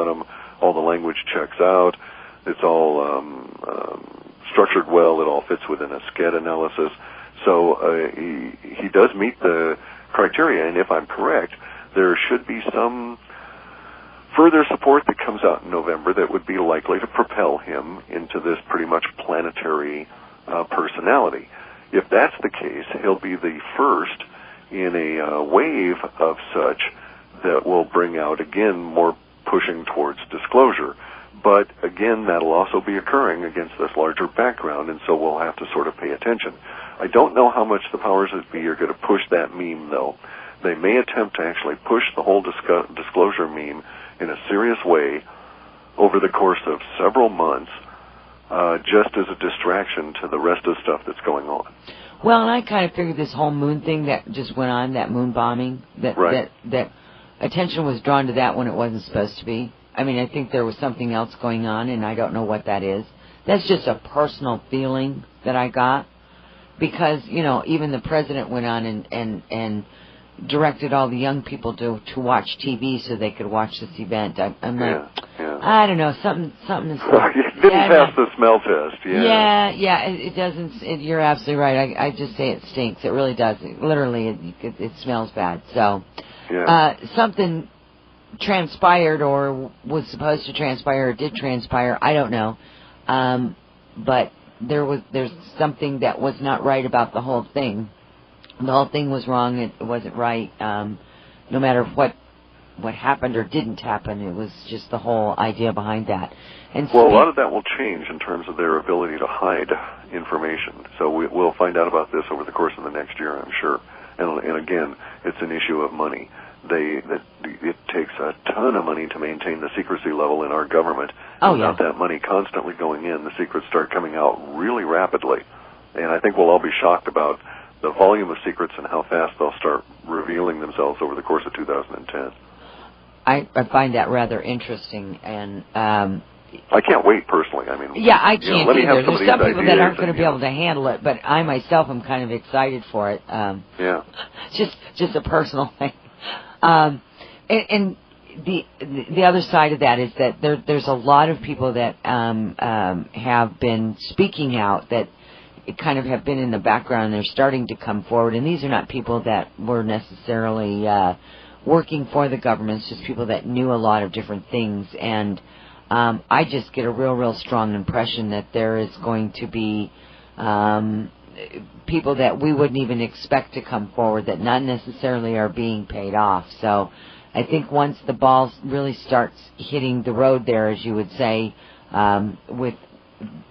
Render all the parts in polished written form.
them. All the language checks out. It's all structured well. It all fits within a SCED analysis. So he does meet the criteria, and if I'm correct, there should be some further support that comes out in November that would be likely to propel him into this pretty much planetary personality. If that's the case, he'll be the first in a wave of such that will bring out, again, more pushing towards disclosure. But, again, that'll also be occurring against this larger background, and so we'll have to sort of pay attention. I don't know how much the powers that be are going to push that meme, though. They may attempt to actually push the whole disclosure meme in a serious way over the course of several months, just as a distraction to the rest of the stuff that's going on. Well, and I kind of figured this whole moon thing that just went on, that moon bombing, that attention was drawn to that when it wasn't supposed to be. I mean, I think there was something else going on, and I don't know what that is. That's just a personal feeling that I got, because, you know, even the president went on and directed all the young people to watch TV so they could watch this event. I'm like, I don't know, something is... It didn't pass the smell test, it doesn't... you're absolutely right. I just say it stinks. It really does. It smells bad. So, something transpired or was supposed to transpire or did transpire. I don't know. But there's something that was not right about the whole thing. The whole thing was wrong. It wasn't right. No matter what happened or didn't happen, it was just the whole idea behind that. And well, a lot of that will change in terms of their ability to hide information. So we'll find out about this over the course of the next year, I'm sure. And again, it's an issue of money. It takes a ton of money to maintain the secrecy level in our government. Without that money constantly going in, the secrets start coming out really rapidly. And I think we'll all be shocked about the volume of secrets and how fast they'll start revealing themselves over the course of 2010. I find that rather interesting, and I can't wait personally. I mean, I can't either. There's some people that aren't going to be able to handle it, but I myself am kind of excited for it. Just a personal thing. And the other side of that is that there's a lot of people that have been speaking out that kind of have been in the background, and they're starting to come forward. And these are not people that were necessarily working for the government. It's just people that knew a lot of different things. And I just get a real strong impression that there is going to be people that we wouldn't even expect to come forward that not necessarily are being paid off. So I think once the ball really starts hitting the road there, as you would say, with,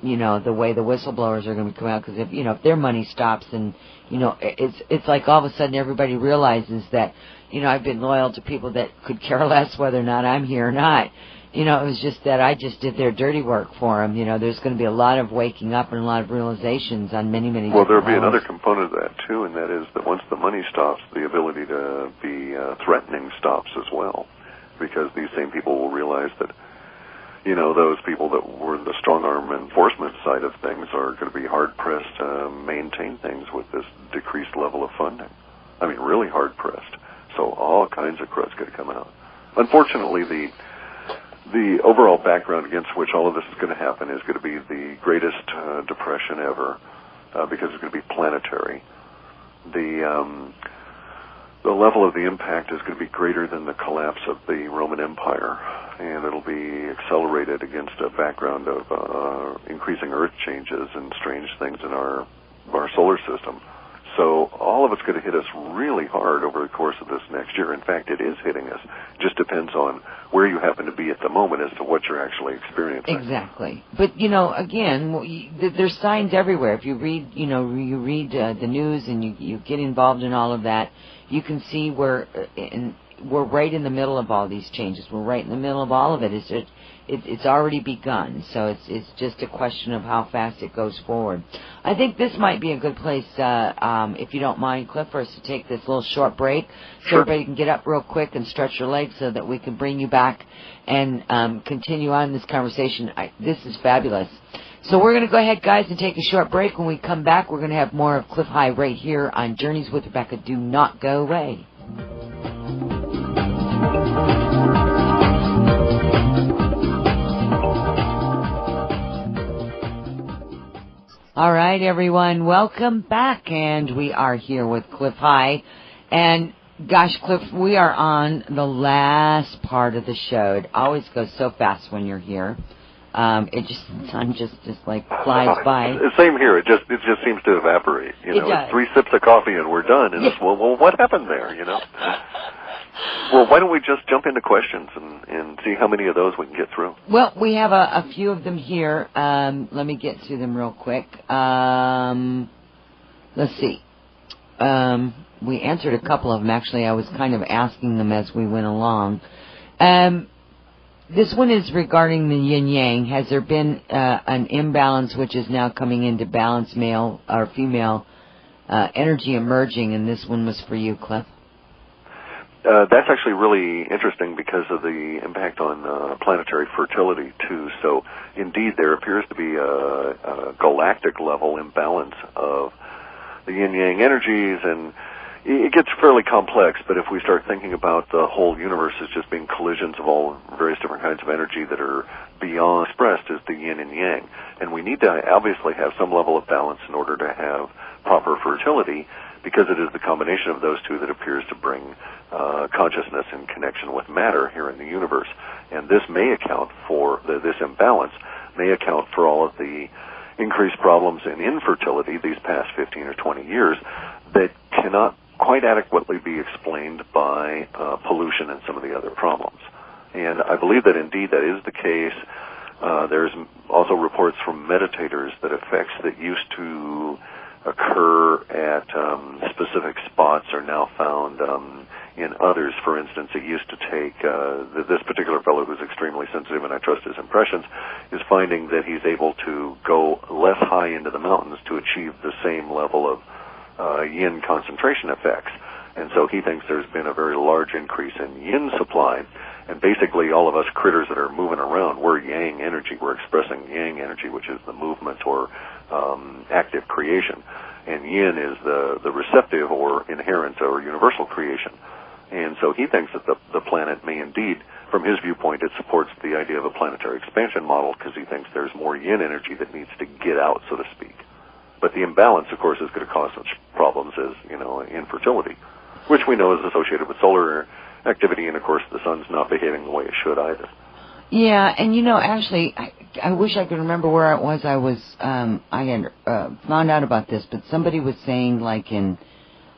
you know, the way the whistleblowers are going to come out, because if their money stops, and, it's like all of a sudden everybody realizes that, I've been loyal to people that could care less whether or not I'm here or not. It was just that I just did their dirty work for them. There's going to be a lot of waking up and a lot of realizations on many Well, there'll be another component of that, too, and that is that once the money stops, the ability to be threatening stops as well, because these same people will realize that, those people that were the strong-arm enforcement side of things are going to be hard-pressed to maintain things with this decreased level of funding. I mean, really hard-pressed. So all kinds of crud's going to come out. Unfortunately, the overall background against which all of this is going to happen is going to be the greatest depression ever, because it's going to be planetary. The level of the impact is going to be greater than the collapse of the Roman Empire, and it'll be accelerated against a background of increasing Earth changes and strange things in our solar system. So all of it's going to hit us really hard over the course of this next year. In fact, it is hitting us. It just depends on where you happen to be at the moment as to what you're actually experiencing. Exactly. But, again, there's signs everywhere. If you read, the news and you get involved in all of that, you can see we're right in the middle of all these changes. We're right in the middle of all of it. It's already begun, so it's just a question of how fast it goes forward. I think this might be a good place, if you don't mind, Cliff, for us to take this little short break, so everybody can get up real quick and stretch your legs so that we can bring you back and continue on this conversation. This is fabulous. So we're going to go ahead, guys, and take a short break. When we come back, we're going to have more of Clif High right here on Journeys with Rebecca. Do not go away. All right, everyone, welcome back, and we are here with Clif High. And gosh, Clif, we are on the last part of the show. It always goes so fast when you're here. Time just like flies by. Same here. It just seems to evaporate. It's 3 sips of coffee and we're done. And it's, well, what happened there? Well, why don't we just jump into questions and see how many of those we can get through? Well, we have a few of them here. Let me get to them real quick. Let's see. We answered a couple of them. Actually, I was kind of asking them as we went along. This one is regarding the yin-yang. Has there been an imbalance which is now coming into balance, male or female energy emerging? And this one was for you, Clif. That's actually really interesting because of the impact on planetary fertility, too. So, indeed, there appears to be a galactic level imbalance of the yin-yang energies, and it gets fairly complex, but if we start thinking about the whole universe as just being collisions of all various different kinds of energy that are beyond expressed as the yin and yang, and we need to obviously have some level of balance in order to have proper fertility, because it is the combination of those two that appears to bring consciousness in connection with matter here in the universe. And this may account for, this imbalance may account for all of the increased problems in infertility these past 15 or 20 years that cannot quite adequately be explained by pollution and some of the other problems. And I believe that indeed that is the case. There's also reports from meditators that effects that used to occur at specific spots are now found in others. For instance, it used to take, this particular fellow who's extremely sensitive, and I trust his impressions, is finding that he's able to go less high into the mountains to achieve the same level of yin concentration effects. And so he thinks there's been a very large increase in yin supply, and basically all of us critters that are moving around, we're yang energy, we're expressing yang energy, which is the movement or active creation, and yin is the receptive or inherent or universal creation. And so he thinks that the planet may indeed, from his viewpoint, it supports the idea of a planetary expansion model, because he thinks there's more yin energy that needs to get out, so to speak. But the imbalance, of course, is going to cause such problems as, infertility, which we know is associated with solar activity, and of course the sun's not behaving the way it should either. Yeah, and actually, I wish I could remember where it was. I had found out about this, but somebody was saying, like in,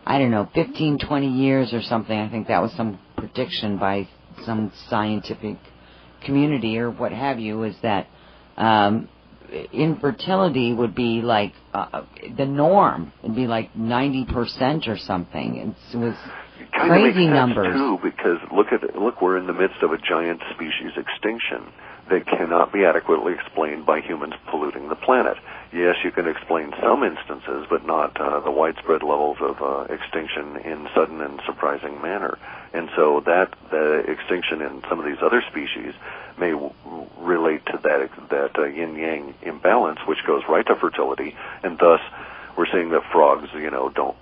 15, 20 years or something. I think that was some prediction by some scientific community or what have you, is that infertility would be like the norm. It'd be like 90% or something. It was crazy numbers too, because look, we're in the midst of a giant species extinction that cannot be adequately explained by humans polluting the planet. Yes, you can explain some instances, but not the widespread levels of extinction in sudden and surprising manner. And so that the extinction in some of these other species may relate to that yin-yang imbalance, which goes right to fertility, and thus we're seeing that frogs, don't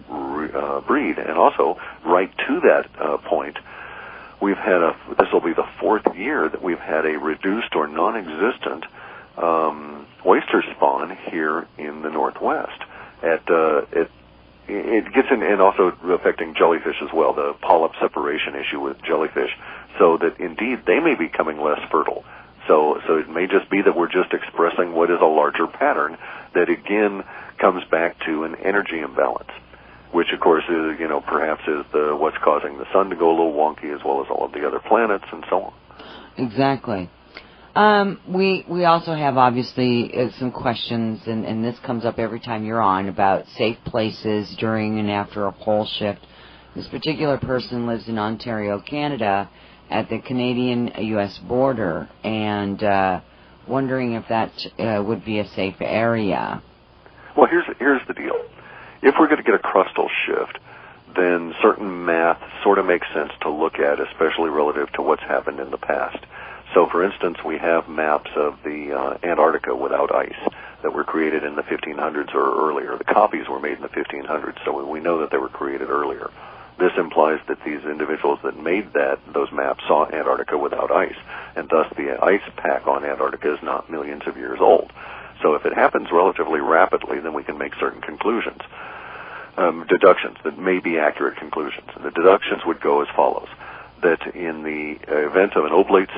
breed. And also, right to that point, we've had this will be the 4th year that we've had a reduced or non-existent oyster spawn here in the Northwest. It gets in, and also affecting jellyfish as well, the polyp separation issue with jellyfish, so that indeed they may be becoming less fertile. So it may just be that we're just expressing what is a larger pattern that again comes back to an energy imbalance, which of course is, perhaps is what's causing the sun to go a little wonky, as well as all of the other planets and so on. Exactly. We also have obviously some questions, and this comes up every time you're on, about safe places during and after a pole shift. This particular person lives in Ontario, Canada, at the Canadian-U.S. border, and wondering if that would be a safe area. Well, here's the deal. If we're going to get a crustal shift, then certain math sort of makes sense to look at, especially relative to what's happened in the past. So, for instance, we have maps of the Antarctica without ice that were created in the 1500s or earlier. The copies were made in the 1500s, so we know that they were created earlier. This implies that these individuals that made those maps saw Antarctica without ice, and thus the ice pack on Antarctica is not millions of years old. So if it happens relatively rapidly, then we can make certain conclusions, deductions that may be accurate conclusions. And the deductions would go as follows: that in the event of an oblate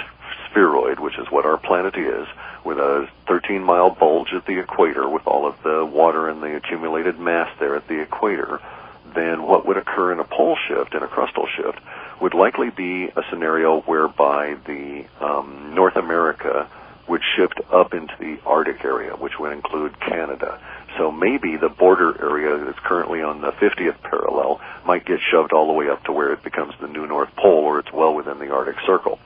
spheroid, which is what our planet is, with a 13-mile bulge at the equator with all of the water and the accumulated mass there at the equator, then what would occur in a pole shift, in a crustal shift, would likely be a scenario whereby the North America would shift up into the Arctic area, which would include Canada. So maybe the border area that's currently on the 50th parallel might get shoved all the way up to where it becomes the new North Pole, or it's well within the Arctic Circle.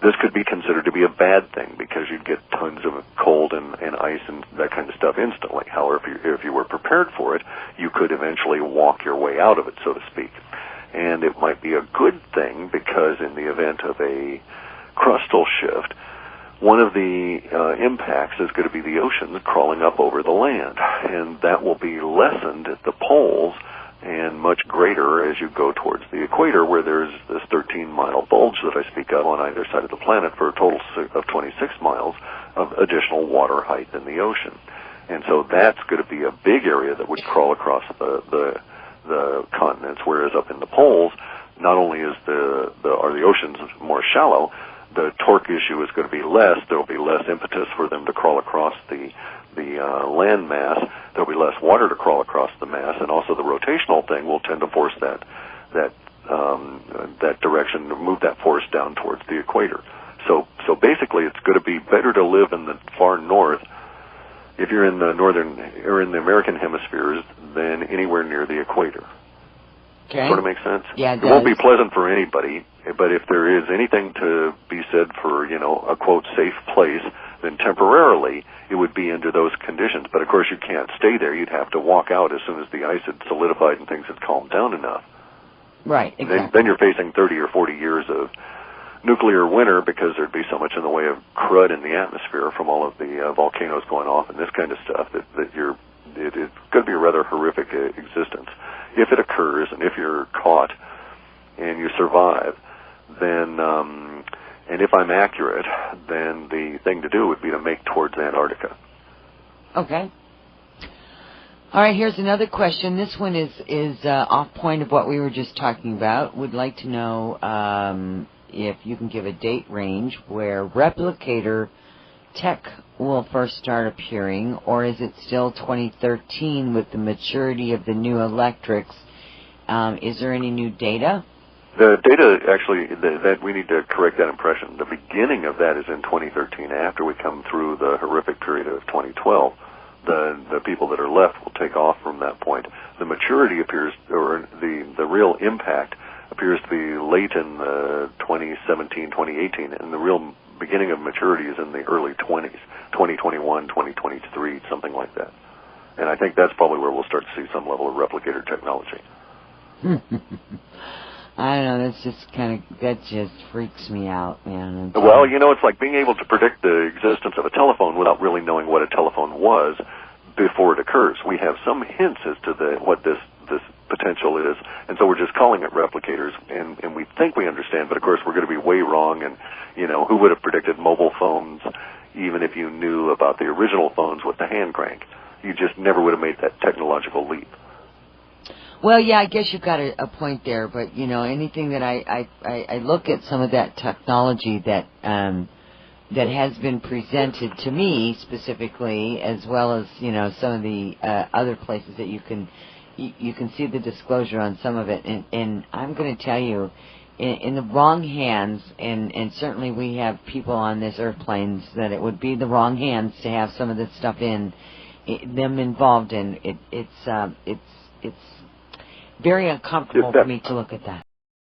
This could be considered to be a bad thing because you'd get tons of cold and ice and that kind of stuff instantly. However, if you were prepared for it, you could eventually walk your way out of it, so to speak. And it might be a good thing because in the event of a crustal shift, one of the impacts is going to be the oceans crawling up over the land, and that will be lessened at the poles and much greater as you go towards the equator, where there's this 13-mile bulge that I speak of on either side of the planet for a total of 26 miles of additional water height in the ocean. And so that's going to be a big area that would crawl across the continents, whereas up in the poles, not only are the oceans more shallow, the torque issue is going to be less. There will be less impetus for them to crawl across the land mass. There will be less water to crawl across the mass, and also the rotational thing will tend to force that direction, to move that force down towards the equator. So basically, it's going to be better to live in the far north if you're in the northern or in the American hemispheres than anywhere near the equator. Okay. Sort of makes sense? Yeah, it won't be pleasant for anybody, but if there is anything to be said for, a quote, safe place, then temporarily it would be under those conditions. But of course you can't stay there. You'd have to walk out as soon as the ice had solidified and things had calmed down enough. Right, exactly. Then you're facing 30 or 40 years of nuclear winter because there'd be so much in the way of crud in the atmosphere from all of the volcanoes going off and this kind of stuff that it's going to be a rather horrific existence. If it occurs and if you're caught and you survive, then, and if I'm accurate, then the thing to do would be to make towards Antarctica. Okay. All right, here's another question. This one is off point of what we were just talking about. Would like to know if you can give a date range where replicator tech will first start appearing, or is it still 2013 with the maturity of the new electrics? Is there any new data? The data, actually, that we need to correct that impression. The beginning of that is in 2013. After we come through the horrific period of 2012, the people that are left will take off from that point. The maturity appears, or the real impact appears to be late in 2017, 2018, and the real beginning of maturity is in the early 20s, 2021, 2023, something like that. And I think that's probably where we'll start to see some level of replicator technology. I don't know, that just freaks me out, man. Well, it's like being able to predict the existence of a telephone without really knowing what a telephone was before it occurs. We have some hints as to what this potential is, and so we're just calling it replicators, and we think we understand, but of course we're going to be way wrong, and, who would have predicted mobile phones even if you knew about the original phones with the hand crank? You just never would have made that technological leap. Well, yeah, I guess you've got a point there, but, anything that I look at some of that technology that has been presented to me specifically, as well as, some of the other places that you can see the disclosure on some of it, and I'm going to tell you, in the wrong hands, and certainly we have people on this airplanes that it would be the wrong hands to have some of this stuff them involved in. It's very uncomfortable for me to look at that.